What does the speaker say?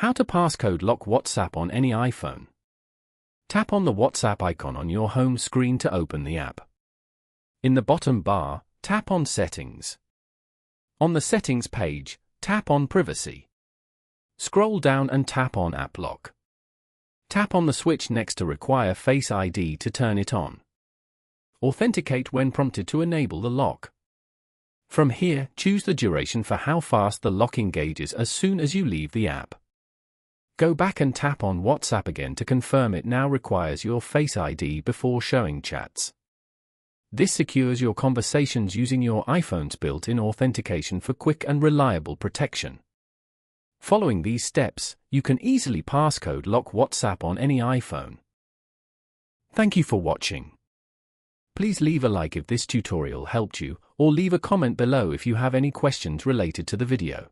How to passcode lock WhatsApp on any iPhone. Tap on the WhatsApp icon on your home screen to open the app. In the bottom bar, tap on Settings. On the Settings page, tap on Privacy. Scroll down and tap on App Lock. Tap on the switch next to Require Face ID to turn it on. Authenticate when prompted to enable the lock. From here, choose the duration for how fast the lock engages as soon as you leave the app. Go back and tap on WhatsApp again to confirm it now requires your Face ID before showing chats. This secures your conversations using your iPhone's built-in authentication for quick and reliable protection. Following these steps, you can easily passcode lock WhatsApp on any iPhone. Thank you for watching. Please leave a like if this tutorial helped you, or leave a comment below if you have any questions related to the video.